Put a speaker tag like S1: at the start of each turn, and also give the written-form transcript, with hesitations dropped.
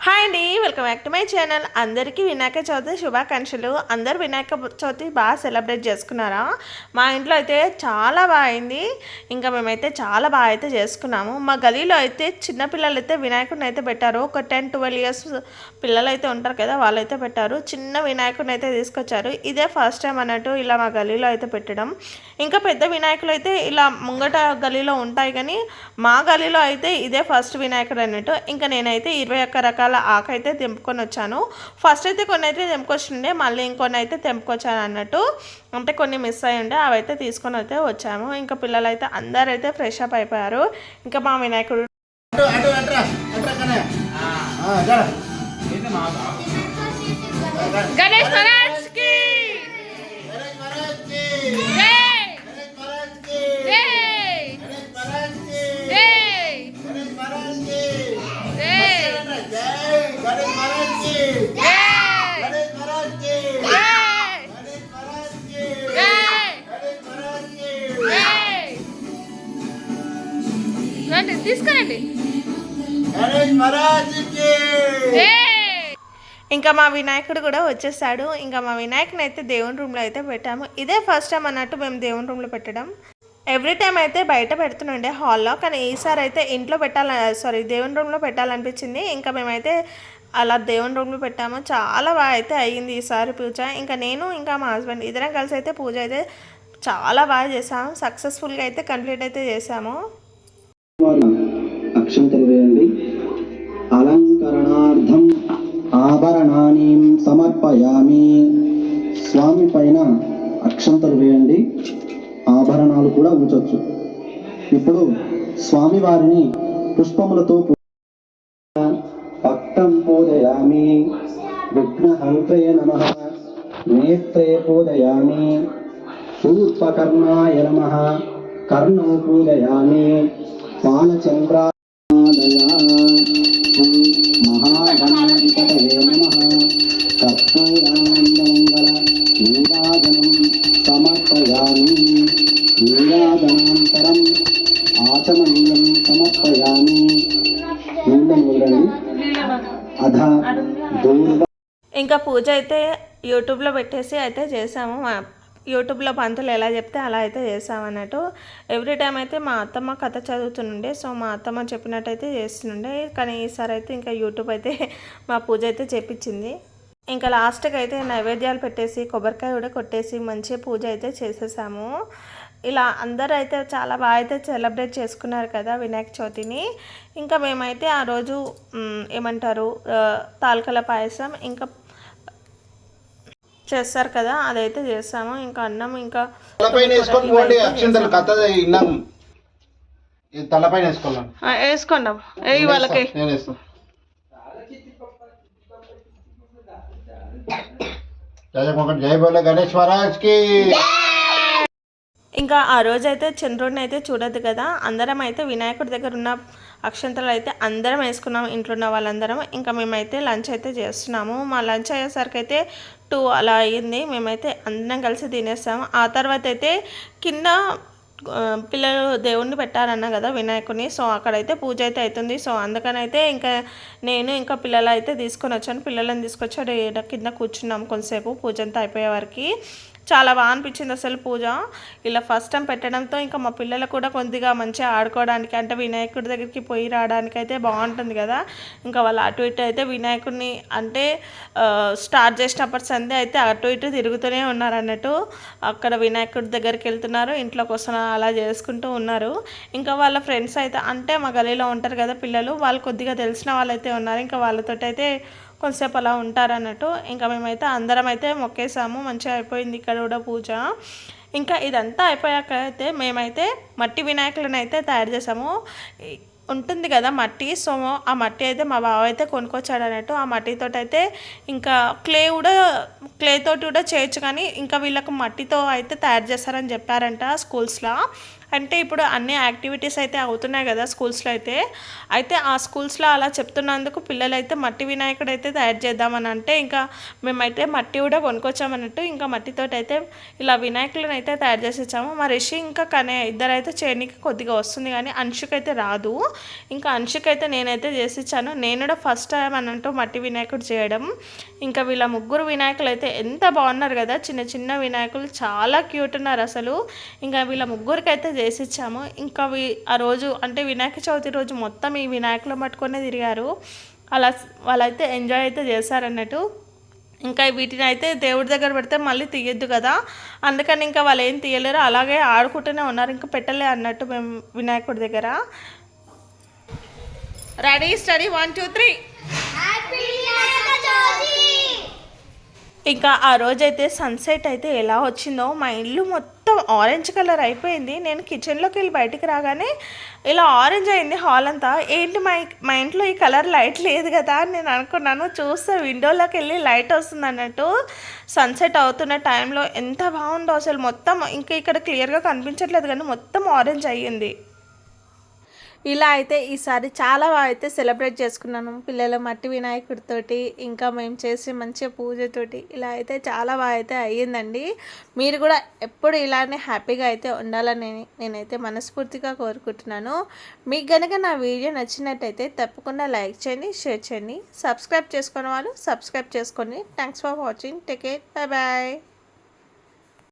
S1: Hi అండి, welcome back to my channel. అందరికీ వినాయక చవితి శుభాకాంక్షలు. అందరు వినాయక చవితి బాగా సెలబ్రేట్ చేసుకున్నారా? మా ఇంట్లో అయితే చాలా బాగా అయింది. ఇంకా మేమైతే చాలా బాగా అయితే చేసుకున్నాము. మా గలీలో అయితే చిన్నపిల్లలు అయితే వినాయకుడిని అయితే పెట్టారు. ఒక 10-12 ఇయర్స్ పిల్లలు అయితే ఉంటారు కదా, వాళ్ళైతే పెట్టారు. చిన్న వినాయకుడిని అయితే తీసుకొచ్చారు. ఇదే ఫస్ట్ టైం అన్నట్టు ఇలా మా గలీలో అయితే పెట్టడం. ఇంకా పెద్ద వినాయకులు అయితే ఇలా ముంగట గలీలో ఉంటాయి, కానీ మా గలీలో అయితే ఇదే ఫస్ట్ వినాయకుడు అన్నట్టు. ఇంకా నేనైతే 21 రకాల ఆకైతే తెంపుకొని వచ్చాను. ఫస్ట్ అయితే కొన్ని అయితే తెంపుకొచ్చిండే, మళ్ళీ ఇంకొన్ని అయితే తెంపుకొచ్చాను అన్నట్టు. అంటే కొన్ని మిస్ అయ్యి ఉండే, అవైతే తీసుకొని అయితే వచ్చాము. ఇంకా పిల్లలు అయితే అందరూ అయితే ఫ్రెష్ అప్ అయిపోయారు. ఇంకా మా వినాయకుడు గణేష్ మహారాజ్కి తీసుకురండి. ఇంకా మా వినాయకుడు కూడా వచ్చేసాడు. ఇంకా మా వినాయకుని అయితే దేవుని రూమ్లో అయితే పెట్టాము. ఇదే ఫస్ట్ టైం అన్నట్టు మేము దేవుని రూమ్లో పెట్టడం. ఎవ్రీ టైం అయితే బయట పెడుతుండే హాల్లో, కానీ ఈసారి అయితే ఇంట్లో దేవుని రూమ్లో పెట్టాలనిపించింది. ఇంకా మేమైతే అలా దేవుని రూమ్లో పెట్టాము. చాలా బాగా అయితే అయ్యింది ఈసారి పూజ. ఇంకా నేను ఇంకా మా హస్బెండ్ ఇద్దరం కలిసి అయితే పూజ అయితే చాలా బాగా చేసాము. సక్సెస్ఫుల్గా అయితే కంప్లీట్ అయితే చేసాము.
S2: అక్షంతలు వేయండి. అలంకరణార్థం ఆభరణాన్ని సమర్పయామి. స్వామి పైన అక్షంతలు వేయండి, ఆభరణాలు కూడా ఉంచవచ్చు. ఇప్పుడు స్వామి వారిని పుష్పములతో పట్టం పూజయామి. విఘ్నహంత్రయ నమః. నేత్రే పూజయామి. శూర్పకర్ణాయ నమః. కర్ణం పూజయామి. పానచంద్రాదయ. మహాగణాధిపతయే నమః. కర్పూరానందమంగళ నీరాజనం సమర్పయామి. నీరాజనాంతరం ఆచమనీయం సమర్పయామి. అధ దూర్వ.
S1: ఇంకా పూజ అయితే యూట్యూబ్లో పెట్టేసి అయితే చేసాము. యూట్యూబ్లో పంతులు ఎలా చెప్తే అలా అయితే చేసామన్నట్టు. ఎవ్రీ టైం అయితే మా అత్తమ్మ కథ చదువుతుండే, సో మా అత్తమ్మ చెప్పినట్టయితే చేస్తుండే. కానీ ఈసారి అయితే ఇంకా యూట్యూబ్ అయితే మా పూజ అయితే చేపించింది. ఇంకా లాస్ట్కి అయితే నైవేద్యాలు పెట్టేసి కొబ్బరికాయ కూడా కొట్టేసి మంచిగా పూజ అయితే చేసేసాము. ఇలా అందరూ అయితే చాలా బాగా అయితే సెలబ్రేట్ చేసుకున్నారు కదా వినాయక చవితిని. ఇంకా మేమైతే ఆ రోజు ఏమంటారు తాల్కల పాయసం ఇంకా చేస్తారు కదా, అదైతే చేస్తాము. ఇంకా అన్నం ఇంకా
S2: తలపైన
S1: వేసుకున్నాం. ఏ వాళ్ళకి
S2: జై బోలో గణేష్ మహారాజ్ కి.
S1: ఇంకా ఆ రోజైతే చంద్రుడిని అయితే చూడద్దు కదా, అందరం అయితే వినాయకుడి దగ్గర ఉన్న అక్షంతలు అయితే అందరం వేసుకున్నాం, ఇంట్లో ఉన్న వాళ్ళందరం. ఇంకా మేమైతే లంచ్ అయితే చేస్తున్నాము. మా లంచ్ అయ్యేసరికి అయితే 2 అలా అయ్యింది. మేమైతే అందరం కలిసి తినేస్తాము. ఆ తర్వాత అయితే కింద పిల్లలు దేవుణ్ణి పెట్టారన్న కదా వినాయకుడిని, సో అక్కడైతే పూజ అయితే అవుతుంది. సో అందుకనైతే ఇంకా నేను ఇంకా పిల్లలు అయితే తీసుకొని వచ్చాను. పిల్లలను తీసుకొచ్చాడు, కింద కూర్చున్నాము కొంతసేపు పూజ అంతా అయిపోయే వరకు. చాలా బాగా అనిపించింది అసలు పూజ ఇలా ఫస్ట్ టైం పెట్టడంతో. ఇంకా మా పిల్లలు కూడా కొద్దిగా మంచిగా ఆడుకోవడానికి, అంటే వినాయకుడి దగ్గరికి పోయి రావడానికి అయితే బాగుంటుంది కదా. ఇంకా వాళ్ళు అటు ఇటు అయితే వినాయకుడిని అంటే స్టార్ట్ చేసినప్పటి సందే అయితే అటు ఇటు తిరుగుతూనే ఉన్నారు అన్నట్టు. అక్కడ వినాయకుడి దగ్గరికి వెళ్తున్నారు, ఇంట్లోకి వస్తున్నారు, అలా చేసుకుంటూ ఉన్నారు. ఇంకా వాళ్ళ ఫ్రెండ్స్ అయితే అంటే మా గలీలో ఉంటారు కదా పిల్లలు, వాళ్ళు కొద్దిగా తెలిసిన వాళ్ళైతే ఉన్నారు. ఇంకా వాళ్ళతో అయితే కొంతసేపు అలా ఉంటారన్నట్టు. ఇంకా మేమైతే అందరం అయితే మొక్కేసాము. మంచిగా అయిపోయింది ఇక్కడ కూడా పూజ. ఇంకా ఇదంతా అయిపోయాక అయితే మేమైతే మట్టి వినాయకులను అయితే తయారు చేసాము. ఉంటుంది కదా మట్టి, సో ఆ మట్టి అయితే మా బావ అయితే కొనుక్కొచ్చాడు అన్నట్టు. ఆ మట్టితో అయితే ఇంకా క్లేతోటి కూడా చేయొచ్చు, కానీ ఇంకా వీళ్ళకు మట్టితో అయితే తయారు చేస్తారని చెప్పారంట స్కూల్స్లో. అంటే ఇప్పుడు అన్ని యాక్టివిటీస్ అయితే అవుతున్నాయి కదా స్కూల్స్లో అయితే ఆ స్కూల్స్లో అలా చెప్తున్నందుకు పిల్లలు అయితే మట్టి వినాయకుడు అయితే తయారు చేద్దామని అంటే ఇంకా మేమైతే మట్టి కూడా కొనుక్కొచ్చామన్నట్టు ఇంకా మట్టితోటి అయితే ఇలా వినాయకులను అయితే తయారు చేసి ఇచ్చాము. మా రిషి ఇంకా కనే ఇద్దరైతే చేయడానికి కొద్దిగా వస్తుంది కానీ అంశుకైతే రాదు. ఇంకా అంశుకైతే నేనైతే చేసి ఇచ్చాను. నేను కూడా ఫస్ట్ టైం అన్నట్టు మట్టి వినాయకుడు చేయడం. ఇంకా వీళ్ళ ముగ్గురు వినాయకులు అయితే ఎంత బాగున్నారు కదా, చిన్న చిన్న వినాయకులు చాలా క్యూట్ ఉన్నారు అసలు. ఇంకా వీళ్ళ ముగ్గురికి అయితే చేసి ఇచ్చాము. ఇంకా ఆ రోజు అంటే వినాయక చవితి రోజు మొత్తం ఈ వినాయకులు పట్టుకొనే తిరిగారు. అలా వాళ్ళైతే ఎంజాయ్ అయితే చేశారన్నట్టు. ఇంకా వీటిని అయితే దేవుడి దగ్గర పెడితే మళ్ళీ తీయొద్దు కదా, అందుకని ఇంకా వాళ్ళు ఏం తీయలేరు, అలాగే ఆడుకుంటూనే ఉన్నారు. ఇంకా పెట్టలే అన్నట్టు మేము వినాయకుడి దగ్గర. Ready steady 1 2 3. ఇంకా ఆ రోజైతే సన్సెట్ అయితే ఎలా వచ్చిందో, మా ఇల్లు మొత్తం ఆరెంజ్ కలర్ అయిపోయింది. నేను కిచెన్లోకి వెళ్ళి బయటికి రాగానే ఇలా ఆరెంజ్ అయింది హాల్ అంతా. ఏంటి మా ఇంట్లో ఈ కలర్ లైట్ లేదు కదా అని నేను అనుకున్నాను. చూస్తే విండోలోకి వెళ్ళి లైట్ వస్తుంది అన్నట్టు. సన్సెట్ అవుతున్న టైంలో ఎంత బాగుందో అసలు. మొత్తం ఇంకా ఇక్కడ క్లియర్గా కనిపించట్లేదు కానీ మొత్తం ఆరెంజ్ అయ్యింది. ఇలా అయితే ఈసారి చాలా బాగా అయితే సెలబ్రేట్ చేసుకున్నాను పిల్లల మట్టి వినాయకుడితోటి, ఇంకా మేము చేసే మంచిగా పూజతోటి. ఇలా అయితే చాలా బాగా అయితే అయ్యిందండి. మీరు కూడా ఎప్పుడు ఇలానే హ్యాపీగా అయితే ఉండాలని నేనైతే మనస్ఫూర్తిగా కోరుకుంటున్నాను. మీకు కనుక నా వీడియో నచ్చినట్టయితే తప్పకుండా లైక్ చేయండి, షేర్ చేయండి. సబ్స్క్రైబ్ చేసుకునే వాళ్ళు సబ్స్క్రైబ్ చేసుకోండి. Thanks for watching. Take care. Bye bye.